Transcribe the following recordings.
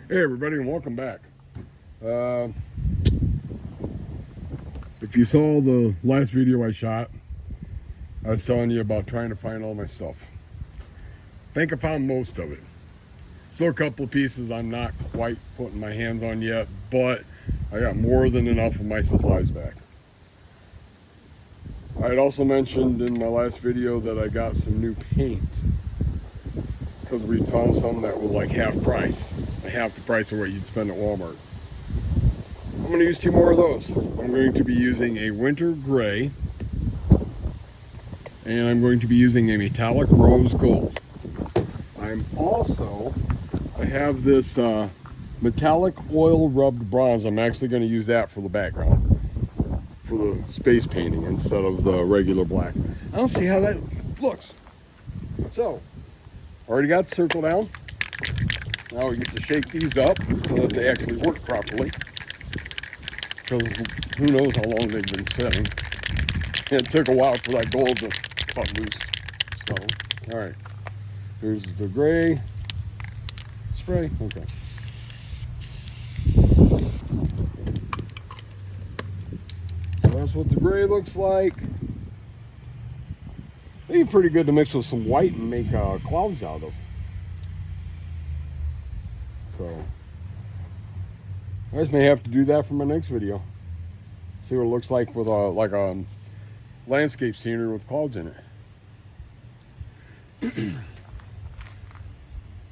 Hey everybody, and welcome back. If you saw the last video I shot, I was telling you about trying to find all my stuff. I think I found most of it. Still a couple of pieces I'm not quite putting my hands on yet, but I got more than enough of my supplies back. I had also mentioned in my last video that I got some new paint because we found some that was like half the price of what you'd spend at Walmart. I'm going to use two more of those. I'm going to be using a winter gray, and I'm going to be using a metallic rose gold. I have this metallic oil rubbed bronze. I'm actually going to use that for the background, for the space painting instead of the regular black. I don't see how that looks. So, already got the circle down. Now we get to shake these up so that they actually work properly. Because who knows how long they've been sitting. It took a while for that gold to cut loose. So, alright. Here's the gray spray. Okay. So that's what the gray looks like. It'd be pretty good to mix with some white and make clouds out of. So, I just may have to do that for my next video. See what it looks like with a landscape scenery with clouds in it.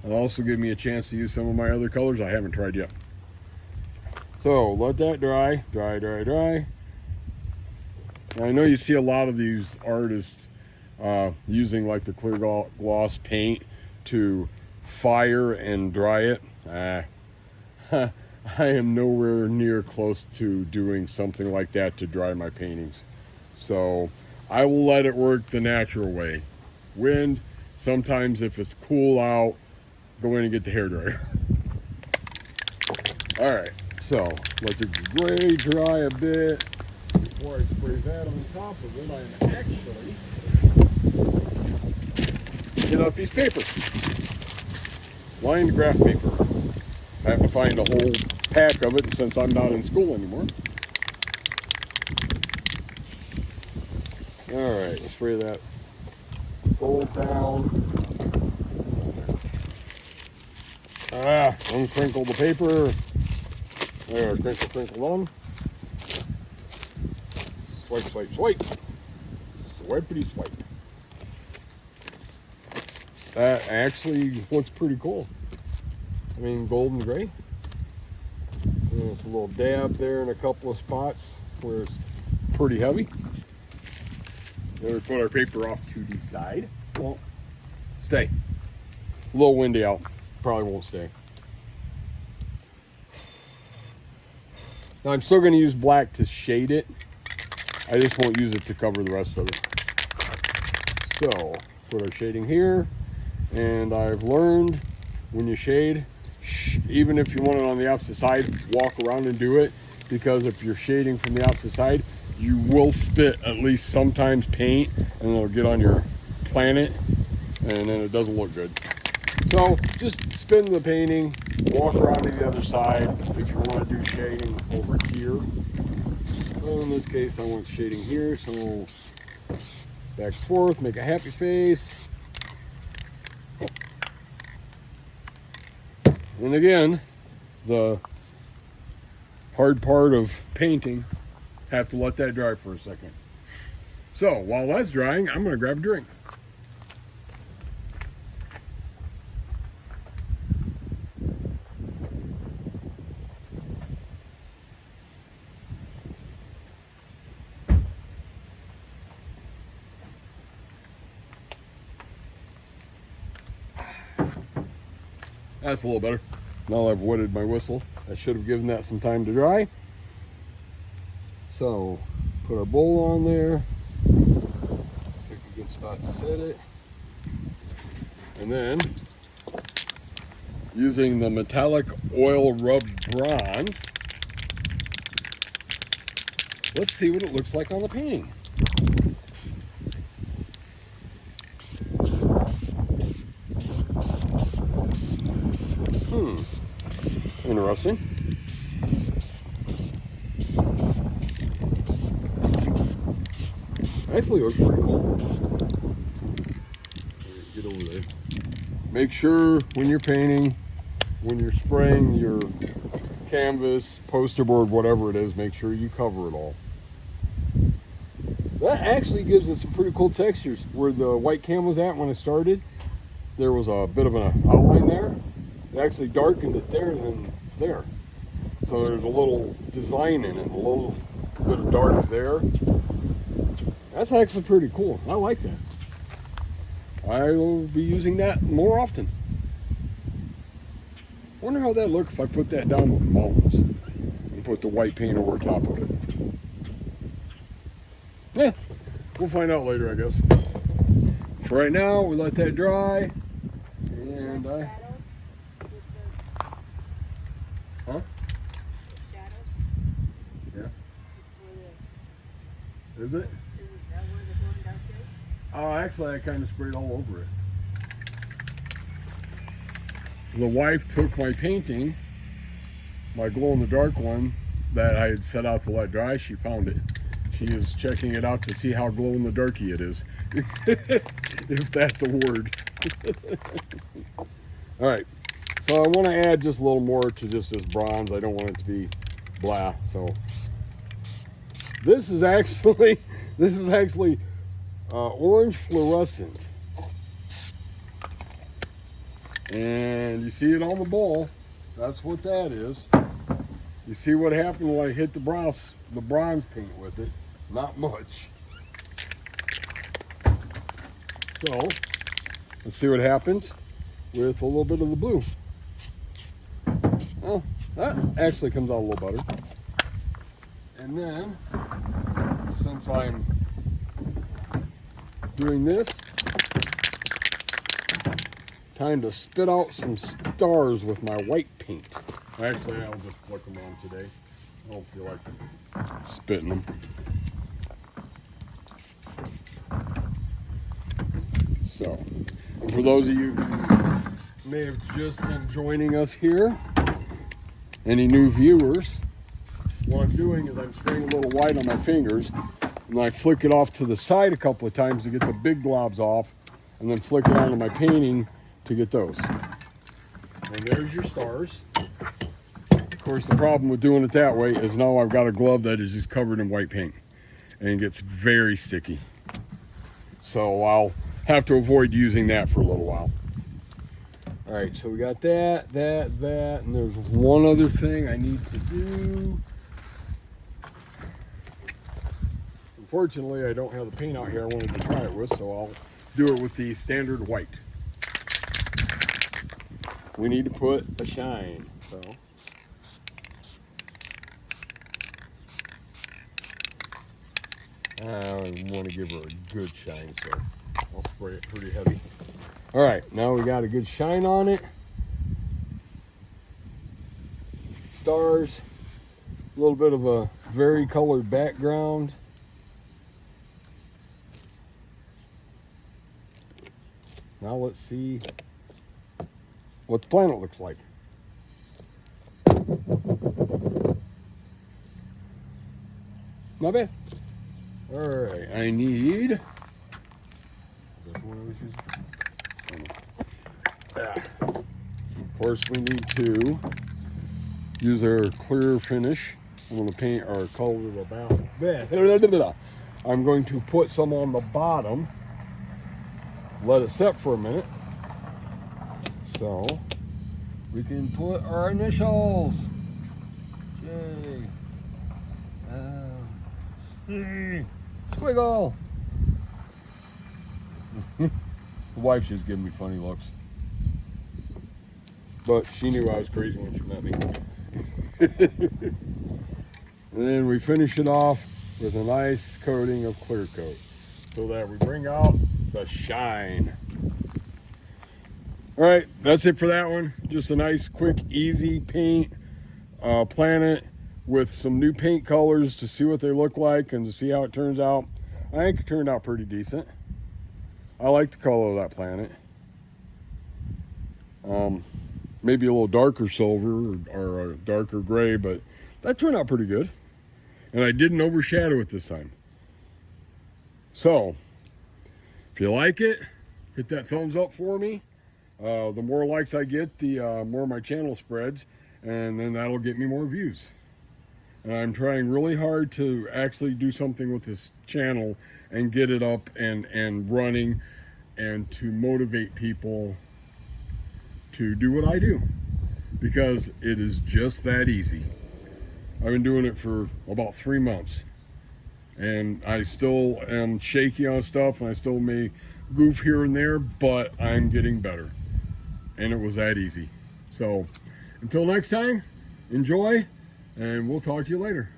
It'll also give me a chance to use some of my other colors I haven't tried yet. So let that dry. Now, I know you see a lot of these artists using like the clear gloss paint to fire and dry it. I am nowhere near close to doing something like that to dry my paintings. So I will let it work the natural way. Wind, sometimes if it's cool out, go in and get the hairdryer. Alright, so let the gray dry a bit before I spray that on top of it. I'm actually get out a piece of paper. Lined graph paper. I have to find a whole pack of it since I'm not in school anymore. Alright, let's spray that fold down. Uncrinkle the paper. There, crinkle on. Swipe. Swipity swipe. That actually looks pretty cool. I mean, gold and gray. And there's a little dab there in a couple of spots where it's pretty heavy. Then we put our paper off to the side. Won't stay. A little windy out. Probably won't stay. Now I'm still going to use black to shade it. I just won't use it to cover the rest of it. So, put our shading here. And I've learned when you shade, even if you want it on the opposite side, walk around and do it. Because if you're shading from the opposite side, you will spit at least sometimes paint. And it'll get on your planet. And then it doesn't look good. So just spin the painting, walk around to the other side if you want to do shading over here. So in this case, I want shading here, so back and forth, make a happy face. And again, the hard part of painting, have to let that dry for a second. So while that's drying, I'm going to grab a drink. That's a little better. Now I've wetted my whistle. I should have given that some time to dry. So, put our bowl on there. Pick a good spot to set it. And then, using the metallic oil rubbed bronze, let's see what it looks like on the painting. Interesting. Actually looks pretty cool. Get over there. Make sure when you're painting, when you're spraying your canvas, poster board, whatever it is, make sure you cover it all. That actually gives it some pretty cool textures. Where the white cam was at when I started, there was a bit of an outline there. It actually darkened it there than there. So there's a little design in it, a little bit of dark there. That's actually pretty cool. I like that. I will be using that more often. Wonder how that look if I put that down with the mountains and put the white paint over top of it. Yeah, we'll find out later, I guess. For right now, we let that dry. And huh? Yeah. Is it? Oh, actually, I kind of sprayed all over it. The wife took my painting, my glow-in-the-dark one that I had set out to let dry. She found it. She is checking it out to see how glow-in-the-darky it is, if that's a word. All right, so I want to add just a little more to just this bronze. I don't want it to be blah. So this is actually orange fluorescent, and you see it on the bowl. That's what that is. You see what happened when I hit the bronze paint with it? Not much. So let's see what happens with a little bit of the blue. Well, that actually comes out a little better. And then, since I'm doing this, time to spit out some stars with my white paint. Actually, I'll just flick them on today. I don't feel like spitting them. So, for those of you who may have just been joining us here, any new viewers, what I'm doing is I'm spraying a little white on my fingers, and I flick it off to the side a couple of times to get the big globs off, and then flick it onto my painting to get those. And there's your stars. Of course, the problem with doing it that way is now I've got a glove that is just covered in white paint, and it gets very sticky. So I'll have to avoid using that for a little while. All right, so we got that, and there's one other thing I need to do. Unfortunately, I don't have the paint out here I wanted to try it with, so I'll do it with the standard white. We need to put a shine, so. I want to give her a good shine, so I'll spray it pretty heavy. All right, now we got a good shine on it. Stars, a little bit of a vari-colored background. Now let's see what the planet looks like. Not bad. All right, I need. Is that the one I was using? Of course, we need to use our clear finish. I'm going to paint our color about. I'm going to put some on the bottom. Let it set for a minute. So we can put our initials. J. L. Squiggle. The wife's just giving me funny looks. But she knew I was crazy when she met me. And then we finish it off with a nice coating of clear coat so that we bring out the shine. All right, that's it for that one. Just a nice, quick, easy paint planet with some new paint colors to see what they look like and to see how it turns out. I think it turned out pretty decent. I like the color of that planet. maybe a little darker silver or a darker gray, but that turned out pretty good. And I didn't overshadow it this time. So, if you like it, hit that thumbs up for me. The more likes I get, the more my channel spreads, and then that'll get me more views. And I'm trying really hard to actually do something with this channel and get it up and running, and to motivate people to do what I do, because it is just that easy. I've been doing it for about 3 months, and I still am shaky on stuff, and I still may goof here and there, but I'm getting better, and it was that easy. So until next time, enjoy, and we'll talk to you later.